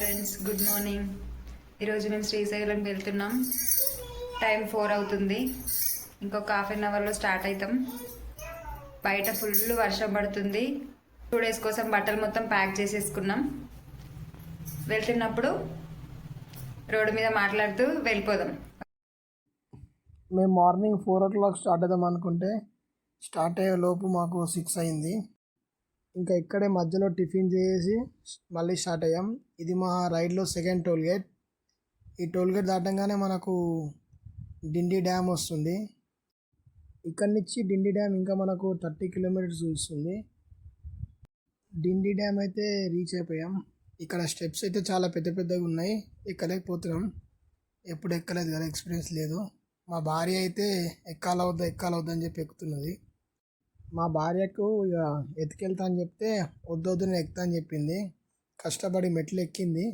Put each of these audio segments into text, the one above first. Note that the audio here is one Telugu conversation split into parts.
Friends, good morning. ఈరోజు మేము శ్రీశైలంకి వెళ్తున్నాం. టైం 4 అవుతుంది. ఇంకొక ½ అవర్లో స్టార్ట్ అవుతాం. బయట ఫుల్ వర్షం పడుతుంది. 2 days కోసం బట్టలు మొత్తం ప్యాక్ చేసేసుకున్నాం. వెళ్తున్నప్పుడు రోడ్డు మీద మాట్లాడుతూ వెళ్ళిపోదాం. మేము మార్నింగ్ 4 o'clock స్టార్ట్ అవుదాం అనుకుంటే స్టార్ట్ అయ్యే లోపు మాకు 6 అయింది. ఇంకా ఇక్కడే మధ్యలో టిఫిన్ చేసి మళ్ళీ స్టార్ట్ అయ్యాం. ఇది మా రైడ్లో సెకండ్ టోల్ గేట్. ఈ టోల్ గేట్ దాటంగానే మనకు డిండి డ్యామ్ వస్తుంది. ఇక్కడి నుంచి డిండి డ్యామ్ ఇంకా మనకు 30 kilometers చూస్తుంది. డిండి డ్యామ్ అయితే రీచ్ అయిపోయాం. ఇక్కడ స్టెప్స్ అయితే చాలా పెద్ద పెద్దగా ఉన్నాయి, ఎక్కలేకపోతున్నాం. ఎప్పుడు ఎక్కలేదు కదా, ఎక్స్పీరియన్స్ లేదు. మా భార్య అయితే ఎక్కాలవద్దని చెప్పి ఎక్కుతున్నది. మా భార్యకు ఇక ఎత్తుకెళ్తా అని చెప్తే వద్దొద్దు నేను ఎక్కుతా అని చెప్పింది. కష్టపడి మెట్లు ఎక్కింది.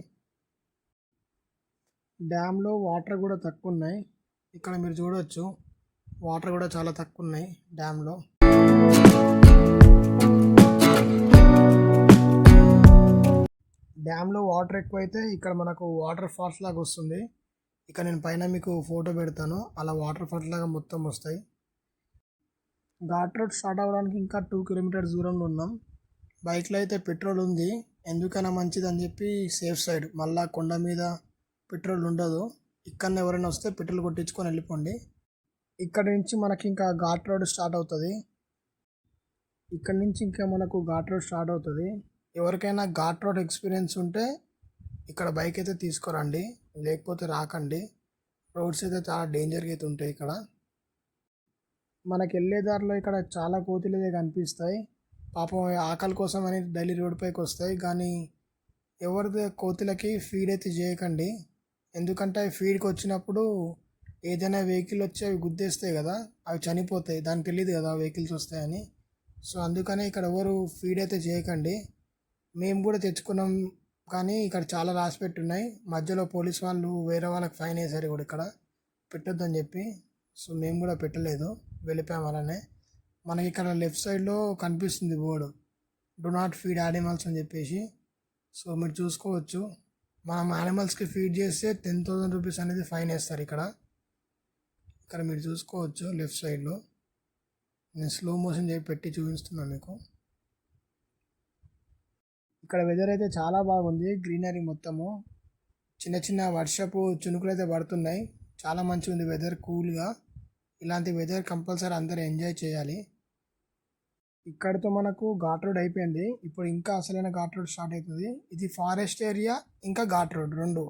డ్యామ్లో వాటర్ కూడా తక్కువ ఉన్నాయి. ఇక్కడ మీరు చూడవచ్చు, వాటర్ కూడా చాలా తక్కువ ఉన్నాయి డ్యామ్లో. డ్యామ్లో వాటర్ ఎక్కువైతే ఇక్కడ మనకు వాటర్ ఫాల్స్ లాగా వస్తుంది. ఇక్కడ నేను పైన మీకు ఫోటో పెడతాను. అలా వాటర్ ఫాల్స్ లాగా మొత్తం వస్తాయి. ఘాట్ రోడ్ స్టార్ట్ అవ్వడానికి ఇంకా 2 kilometers దూరంలో ఉన్నాం. బైక్లో అయితే పెట్రోల్ ఉంది, ఎందుకైనా మంచిది అని చెప్పి సేఫ్ సైడ్. మళ్ళా కొండ మీద పెట్రోల్ ఉండదు. ఇక్కడ ఎవరైనా వస్తే పెట్రోల్ కొట్టించుకొని వెళ్ళిపోండి. ఇక్కడ నుంచి మనకి ఇంకా ఘాట్ రోడ్ స్టార్ట్ అవుతుంది. ఇక్కడ నుంచి ఇంకా మనకు ఘాట్ రోడ్ స్టార్ట్ అవుతుంది. ఎవరికైనా ఘాట్ రోడ్ ఎక్స్పీరియన్స్ ఉంటే ఇక్కడ బైక్ అయితే తీసుకురండి, లేకపోతే రాకండి. రోడ్స్ అయితే చాలా డేంజర్గా అయితే ఉంటాయి ఇక్కడ. మనకి వెళ్ళే దారిలో ఇక్కడ చాలా కోతులు కనిపిస్తాయి. పాపం ఆకలి కోసం అని డైలీ రోడ్ పైకి వస్తాయి. కానీ ఎవరిది కోతులకి ఫీడ్ అయితే చేయకండి. ఎందుకంటే అవి ఫీడ్కి వచ్చినప్పుడు ఏదైనా వెహికల్ వచ్చి అవి గుద్దేస్తాయి కదా, అవి చనిపోతాయి. దానికి తెలియదు కదా వెహికల్స్ వస్తాయని. సో అందుకని ఇక్కడ ఎవరు ఫీడ్ అయితే చేయకండి. మేము కూడా తెచ్చుకున్నాం, కానీ ఇక్కడ చాలా రాసి పెట్టున్నాయి. మధ్యలో పోలీస్ వాళ్ళు వేరే వాళ్ళకి ఫైన్ వేసారు కూడా ఇక్కడ పెట్టొద్దని చెప్పి. సో మేము కూడా పెట్టలేదు, వెళ్ళిపోయాం అలానే. మనకి ఇక్కడ లెఫ్ట్ సైడ్లో కనిపిస్తుంది board, do not feed animals అని చెప్పేసి. సో మీరు చూసుకోవచ్చు, మనం యానిమల్స్కి ఫీడ్ చేస్తే 10,000 rupees అనేది ఫైన్ వేస్తారు ఇక్కడ. ఇక్కడ మీరు చూసుకోవచ్చు లెఫ్ట్ సైడ్లో. నేను స్లో మోషన్ చెప్పి పెట్టి చూపిస్తున్నాను మీకు. ఇక్కడ వెదర్ అయితే చాలా బాగుంది, గ్రీనరీ మొత్తము. చిన్న చిన్న వర్షపు చినుకులు అయితే పడుతున్నాయి. చాలా మంచిగా ఉంది వెదర్, కూల్గా. ఇలాంటి వెదర్ కంపల్సరీ అందరూ ఎంజాయ్ చేయాలి. ఇక్కడితో మనకు ఘాట్ రోడ్ అయిపోయింది. ఇప్పుడు ఇంకా అసలైన ఘాట్ రోడ్ స్టార్ట్ అవుతుంది. ఇది ఫారెస్ట్ ఏరియా ఇంకా ఘాట్ రోడ్ రెండు.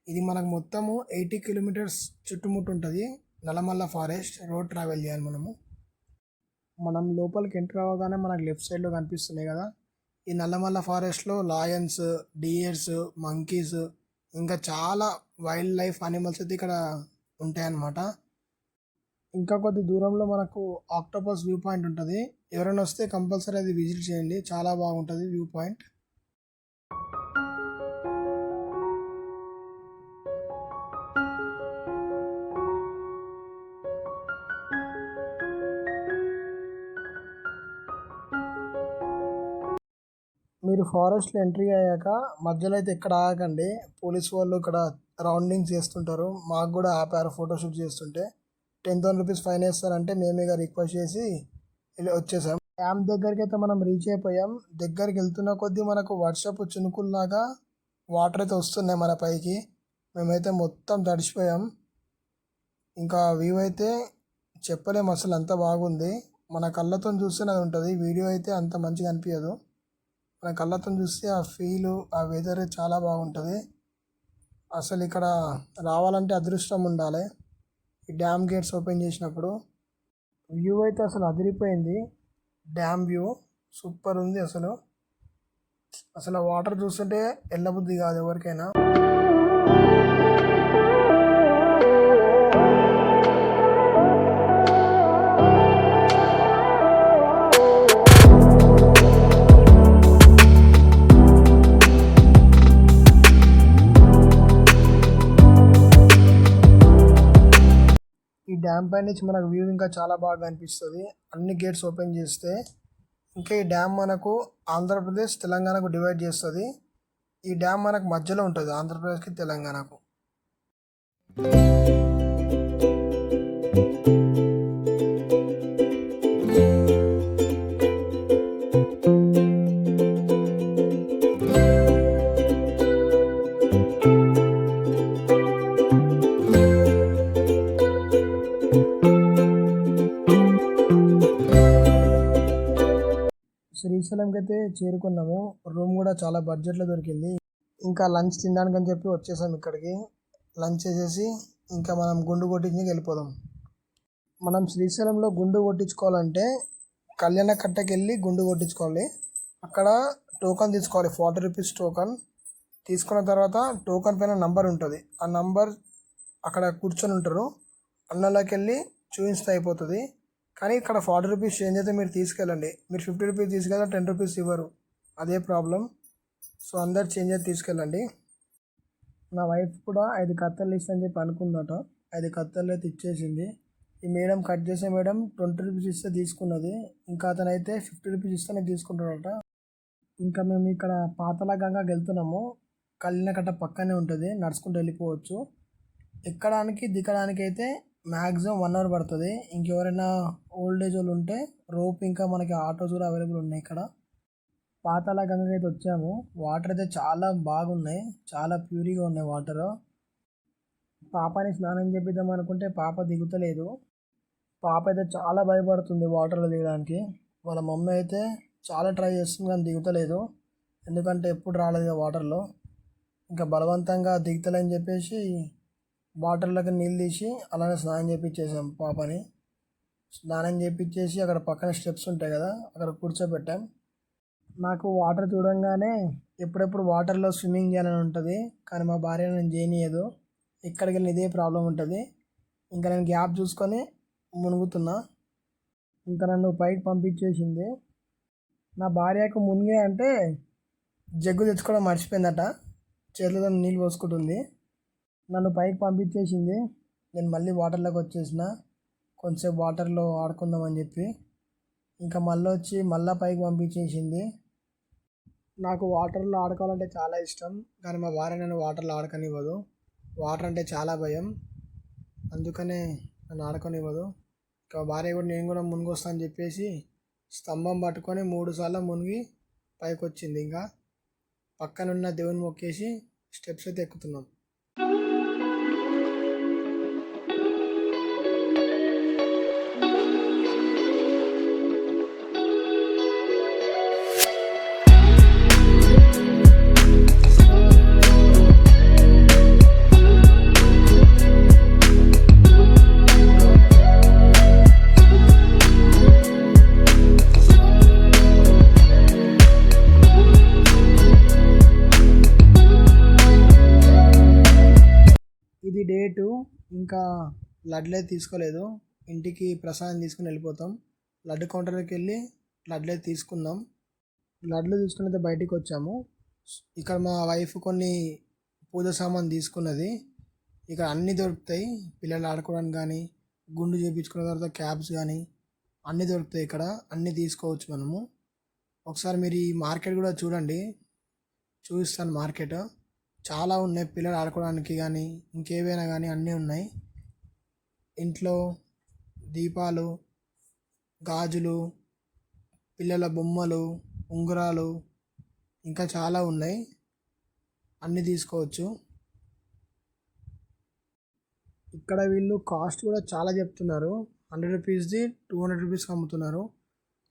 ఇది మనకు మొత్తము 80 kilometers చుట్టుముట్టు ఉంటుంది. నల్లమల్ల ఫారెస్ట్ రోడ్ ట్రావెల్ చేయాలి మనం లోపలికి ఎంటర్ అవ్వగానే మనకు లెఫ్ట్ సైడ్లో కనిపిస్తున్నాయి కదా, ఈ నల్లమల్ల ఫారెస్ట్లో లయన్స్, డియర్స్, మంకీస్ ఇంకా చాలా వైల్డ్ లైఫ్ అనిమల్స్ అయితే ఇక్కడ ఉంటాయన్నమాట. ఇంకా కొద్ది దూరంలో మనకు ఆక్టోపస్ వ్యూ పాయింట్ ఉంటుంది. ఎవరైనా వస్తే కంపల్సరీ అది విజిట్ చేయండి, చాలా బాగుంటుంది వ్యూ పాయింట్. మీరు ఫారెస్ట్లో ఎంట్రీ అయ్యాక మధ్యలో అయితే ఎక్కడ ఆగకండి. పోలీస్ వాళ్ళు ఇక్కడ రౌండింగ్స్ చేస్తుంటారు. మాకు కూడా ఆపారు ఫోటోషూట్ చేస్తుంటే. 10,000 rupees ఫైన్ వేస్తారంటే మేమే రిక్వెస్ట్ చేసి వచ్చేసాం. డ్యామ్ దగ్గరికి అయితే మనం రీచ్ అయిపోయాం. దగ్గరికి వెళ్తున్న కొద్దీ మనకు వర్షపు చినుకుల్లాగా వాటర్ అయితే వస్తున్నాయి మన పైకి. మేమైతే మొత్తం తడిచిపోయాం. ఇంకా వ్యూ అయితే చెప్పలేము, అసలు అంత బాగుంది. మన కళ్ళతో చూస్తేనే అది ఉంటుంది, వీడియో అయితే అంత మంచిగా అనిపించదు. మన కళ్ళతో చూస్తే ఆ ఫీలు, ఆ వెదర్ చాలా బాగుంటుంది. అసలు ఇక్కడ రావాలంటే అదృష్టం ఉండాలి. ఈ డ్యామ్ గేట్స్ ఓపెన్ చేసినప్పుడు వ్యూ అయితే అసలు అదిరిపోయింది. డ్యామ్ వ్యూ సూపర్ ఉంది. అసలు వాటర్ చూస్తుంటే వెళ్ళబుద్ధి కాదు ఎవరికైనా. ఈ డ్యామ్ పై నుంచి మనకు వ్యూ ఇంకా చాలా బాగా అనిపిస్తుంది అన్ని గేట్స్ ఓపెన్ చేస్తే. ఇంకా ఈ డ్యామ్ మనకు ఆంధ్రప్రదేశ్, తెలంగాణకు డివైడ్ చేస్తుంది. ఈ డ్యామ్ మనకు మధ్యలో ఉంటుంది, ఆంధ్రప్రదేశ్కి తెలంగాణకు. శ్రీశైలంకి అయితే చేరుకున్నాము. రూమ్ కూడా చాలా బడ్జెట్లో దొరికింది. ఇంకా లంచ్ తినడానికి అని చెప్పి వచ్చేసాం ఇక్కడికి. లంచ్ చేసేసి ఇంకా మనం గుండు కొట్టించుకి వెళ్ళిపోదాం. మనం శ్రీశైలంలో గుండు కొట్టించుకోవాలంటే కళ్యాణ కట్టకి వెళ్ళి గుండు కొట్టించుకోవాలి. అక్కడ టోకన్ తీసుకోవాలి, 40 రూపీస్ టోకన్. తీసుకున్న తర్వాత టోకన్ పైన నంబర్ ఉంటుంది. ఆ నంబర్ అక్కడ కూర్చొని ఉంటారు, అన్నలోకి వెళ్ళి చూపిస్తే అయిపోతుంది. కానీ ఇక్కడ 40 రూపీస్ చేంజ్ అయితే మీరు తీసుకెళ్ళండి. మీరు 50 రూపీస్ తీసుకెళ్ళి 10 రూపీస్ ఇవ్వరు, అదే ప్రాబ్లం. సో అందరు చేంజ్ అయితే తీసుకెళ్ళండి. నా వైఫ్ కూడా 5 కత్తెరలు ఇస్తా చెప్పి అనుకుందట. 5 కత్తెరలు అయితే ఇచ్చేసింది. ఈ మేడం కట్ చేసే మేడం 20 రూపీస్ ఇస్తే తీసుకున్నది. ఇంకా అతను అయితే 50 రూపీస్ ఇస్తేనే తీసుకుంటాడట. ఇంకా మేము ఇక్కడ పాతల గంగకి వెళ్తున్నాము. కళ్యాణకట్ట పక్కనే ఉంటుంది, నడుచుకుంటూ వెళ్ళిపోవచ్చు. ఎక్కడానికి దిగడానికి అయితే మ్యాక్సిమం 1 అవర్ పడుతుంది. ఇంకెవరైనా ఓల్డ్ ఏజ్ వాళ్ళు ఉంటే రోప్ ఇంకా మనకి ఆటోస్ కూడా అవైలబుల్ ఉన్నాయి ఇక్కడ. పాతాళ గంగకి అయితే వచ్చాము. వాటర్ అయితే చాలా బాగున్నాయి, చాలా ప్యూరిగా ఉన్నాయి వాటర్. పాపని స్నానం చేపిద్దాం అనుకుంటే పాప దిగుతలేదు. పాప అయితే చాలా భయపడుతుంది వాటర్లో దిగడానికి. వాళ్ళ మమ్మీ అయితే చాలా ట్రై చేస్తుంది కానీ దిగుతలేదు, ఎందుకంటే ఎప్పుడు రాలేదు వాటర్లో. ఇంకా బలవంతంగా దిగుతలేని చెప్పేసి వాటర్లోకి నీళ్ళు తీసి అలానే స్నానం చేయించేసాం పాపని. స్నానం చేయించేసి అక్కడ పక్కన స్టెప్స్ ఉంటాయి కదా, అక్కడ కూర్చోబెట్టాం. నాకు వాటర్ చూడంగానే ఎప్పుడెప్పుడు వాటర్లో స్విమ్మింగ్ చేయాలని ఉంటుంది, కానీ మా భార్య నేను చేయనీయదు. ఎక్కడికి వెళ్ళిన ఇదే ప్రాబ్లం ఉంటుంది. ఇంకా నేను గ్యాప్ చూసుకొని మునుగుతున్నా. ఇంకా నన్ను పైకి పంపించేసింది. నా భార్యకు మునిగే అంటే జగ్గు తెచ్చుకోవడం మర్చిపోయిందట, చేతులతో నీళ్ళు పోసుకుంటుంది. నన్ను పైకి పంపించేసింది. నేను మళ్ళీ వాటర్లోకి వచ్చేసిన, కొంచెంసేపు వాటర్లో ఆడుకుందామని చెప్పి. ఇంకా మళ్ళీ వచ్చి మళ్ళీ పైకి పంపించేసింది. నాకు వాటర్లో ఆడుకోవాలంటే చాలా ఇష్టం, కానీ మా భార్య నన్ను వాటర్లో ఆడకనివ్వదు. వాటర్ అంటే చాలా భయం, అందుకనే నన్ను ఆడకనివ్వదు. ఇంకా భార్య కూడా నేను కూడా మునిగొస్తా అని చెప్పేసి స్తంభం పట్టుకొని 3 సార్లు మునిగి పైకి వచ్చింది. ఇంకా పక్కనున్న దేవుని మొక్కేసి స్టెప్స్ అయితే ఎక్కుతున్నాం. ఇది డే 2. ఇంకా లడ్లే తీసుకోలేదు, ఇంటికి ప్రసాదం తీసుకుని వెళ్ళిపోతాం. లడ్డు కౌంటర్కి వెళ్ళి లడ్లే తీసుకుందాం. లడ్లు తీసుకుని అయితే బయటికి వచ్చాము. ఇక్కడ మా వైఫ్ కొన్ని పూజ సామాన్ తీసుకున్నది. ఇక్కడ అన్నీ దొరుకుతాయి, పిల్లలు ఆడుకోవడానికి కానీ, గుండు చేయించుకున్న తర్వాత క్యాప్స్ కానీ అన్నీ దొరుకుతాయి ఇక్కడ. అన్నీ తీసుకోవచ్చు మనము. ఒకసారి మీరు ఈ మార్కెట్ కూడా చూడండి, చూపిస్తాను. మార్కెట్ చాలా ఉన్నాయి, పిల్లలు ఆడుకోవడానికి కానీ ఇంకేవైనా కానీ అన్నీ ఉన్నాయి. ఇంట్లో దీపాలు, గాజులు, పిల్లల బొమ్మలు, ఉంగరాలు ఇంకా చాలా ఉన్నాయి, అన్నీ తీసుకోవచ్చు. ఇక్కడ వీళ్ళు కాస్ట్ కూడా చాలా చెప్తున్నారు. 100 రూపీస్ది 200 రూపీస్కి అమ్ముతున్నారు.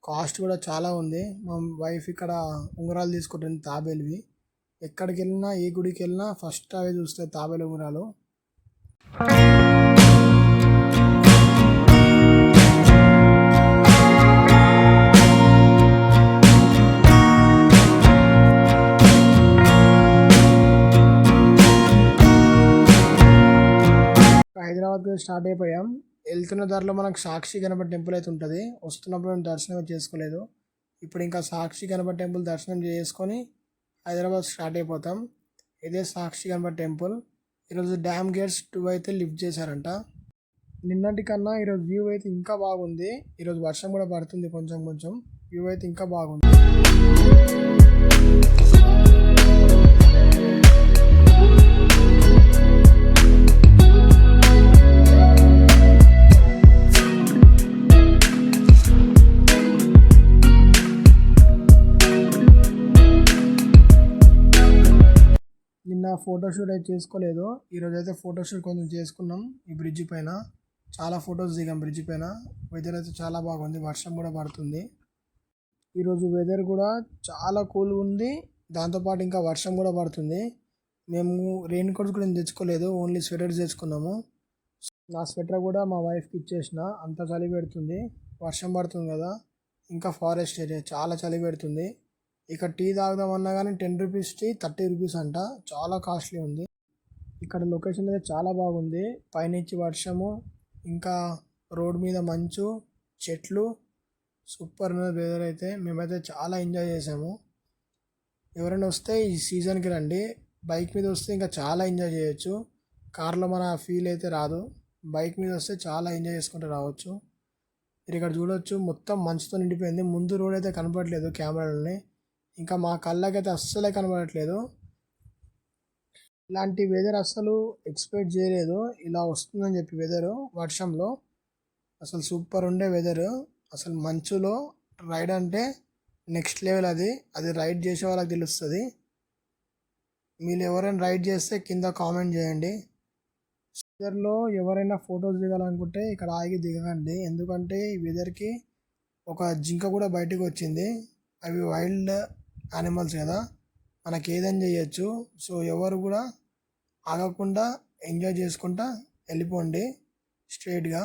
కాస్ట్ కూడా చాలా ఉంది. మా వైఫ్ ఇక్కడ ఉంగరాలు తీసుకుంటుంది, తాబేలువి. ఎక్కడికి వెళ్ళినా ఏ గుడికి వెళ్ళినా ఫస్ట్ అవే చూస్తాయి, తాబేలు ఉంగరాలు. హైదరాబాద్కి స్టార్ట్ అయిపోయాం. వెళ్తున్న దారిలో మనకు సాక్షి గణపతి టెంపుల్ అయితే ఉంటుంది. వస్తున్నప్పుడు మేము దర్శనం చేసుకోలేదు. ఇప్పుడు ఇంకా సాక్షి గణపతి టెంపుల్ దర్శనం చేసుకొని హైదరాబాద్ స్టార్ట్ అయిపోతాం. ఇదే సాక్షి గణపతి టెంపుల్. ఈరోజు డ్యామ్ గేట్స్ 2 అయితే లిఫ్ట్ చేశారంట. నిన్నటి కన్నా ఈరోజు వ్యూ అయితే ఇంకా బాగుంది. ఈరోజు వర్షం కూడా పడుతుంది, కొంచెం కొంచెం వ్యూ అయితే ఇంకా బాగుంది. నిన్న ఫోటోషూట్ అయితే చేసుకోలేదు. ఈరోజు అయితే ఫోటోషూట్ కొంచెం చేసుకున్నాం ఈ బ్రిడ్జ్ పైన. చాలా ఫొటోస్ దిగాం బ్రిడ్జ్ పైన. వెదర్ అయితే చాలా బాగుంది, వర్షం కూడా పడుతుంది. ఈరోజు వెదర్ కూడా చాలా కూల్గా ఉంది, దాంతోపాటు ఇంకా వర్షం కూడా పడుతుంది. మేము రెయిన్ కోట్స్ కూడా ఏం తెచ్చుకోలేదు, ఓన్లీ స్వెటర్స్ తెచ్చుకున్నాము. నా స్వెటర్ కూడా మా వైఫ్కి ఇచ్చేసిన, అంత చలి పెడుతుంది, వర్షం పడుతుంది కదా. ఇంకా ఫారెస్ట్ ఏరియా చాలా చలి పెడుతుంది. ఇక్కడ టీ తాగుదామన్నా కానీ 10 రూపీస్ టీ 30 రూపీస్ అంట, చాలా కాస్ట్లీ ఉంది. ఇక్కడ లొకేషన్ అయితే చాలా బాగుంది, పైనుంచి వర్షము, ఇంకా రోడ్ మీద మంచు, చెట్లు, సూపర్ ఉన్నది వెదర్ అయితే. మేమైతే చాలా ఎంజాయ్ చేసాము. ఎవరైనా వస్తే ఈ సీజన్కి రండి. బైక్ మీద వస్తే ఇంకా చాలా ఎంజాయ్ చేయొచ్చు. కార్లో మన ఫీల్ అయితే రాదు, బైక్ మీద వస్తే చాలా ఎంజాయ్ చేసుకుంటూ రావచ్చు. మీరు ఇక్కడ చూడొచ్చు, మొత్తం మంచుతో నిండిపోయింది. ముందు రోడ్ అయితే కనపడట్లేదు కెమెరాలని, ఇంకా మా కళ్ళకైతే అస్సలే కనపడట్లేదు. ఇలాంటి వెదర్ అస్సలు ఎక్స్పెక్ట్ చేయలేదు, ఇలా వస్తుందని చెప్పి వెదరు వర్షంలో. అసలు సూపర్ ఉండే వెదరు. అసలు మంచులో రైడ్ అంటే నెక్స్ట్ లెవెల్. అది రైడ్ చేసే వాళ్ళకి తెలుస్తుంది. మీరు ఎవరైనా రైడ్ చేస్తే కింద కామెంట్ చేయండి. వెదర్లో ఎవరైనా ఫొటోస్ దిగాలనుకుంటే ఇక్కడ ఆగి దిగకండి, ఎందుకంటే ఈ వెదర్కి ఒక జింక కూడా బయటకు వచ్చింది. అవి వైల్డ్ యానిమల్స్ కదా, మనకి ఏదైనా చేయొచ్చు. సో ఎవరు కూడా ఆగకుండా ఎంజాయ్ చేసుకుంటా వెళ్ళిపోండి స్ట్రైట్గా.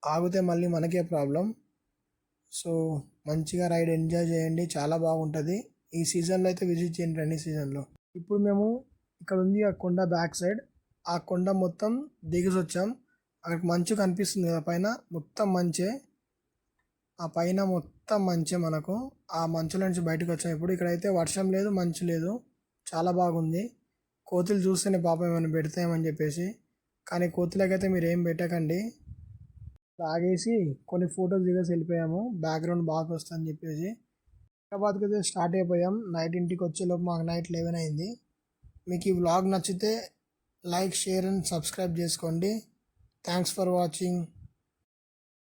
ఆగితే మళ్ళీ మనకే ప్రాబ్లం. సో మంచిగా రైడ్ ఎంజాయ్ చేయండి, చాలా బాగుంటుంది. ఈ సీజన్లో అయితే విజిట్ చేయండి, రైనీ సీజన్లో. ఇప్పుడు మేము ఇక్కడ ఉంది ఆ కొండ బ్యాక్ సైడ్, ఆ కొండ మొత్తం దిగేసి వచ్చాం. అక్కడ మంచు కనిపిస్తుంది కదా పైన, మొత్తం మంచే. ఆ పైన మొత్తం మంచే మనకు. ఆ మంచులో నుంచి బయటకు వచ్చాం. ఇప్పుడు ఇక్కడైతే వర్షం లేదు, మంచు లేదు, చాలా బాగుంది. కోతులు చూస్తేనే పాపం ఏమైనా పెడతాయేమని చెప్పేసి, కానీ కోతులకైతే మీరు ఏం పెట్టకండి. ఆగేసి కొన్ని ఫొటోస్ దిగేసి వెళ్ళిపోయాము, బ్యాక్గ్రౌండ్ బాగా వస్తుందని చెప్పేసి. హైదరాబాద్కి అయితే స్టార్ట్ అయిపోయాం. నైట్ ఇంటికి వచ్చేలోపు మాకు నైట్ 11 అయింది. మీకు ఈ వ్లాగ్ నచ్చితే లైక్, షేర్ అండ్ సబ్స్క్రైబ్ చేసుకోండి. Thanks for watching.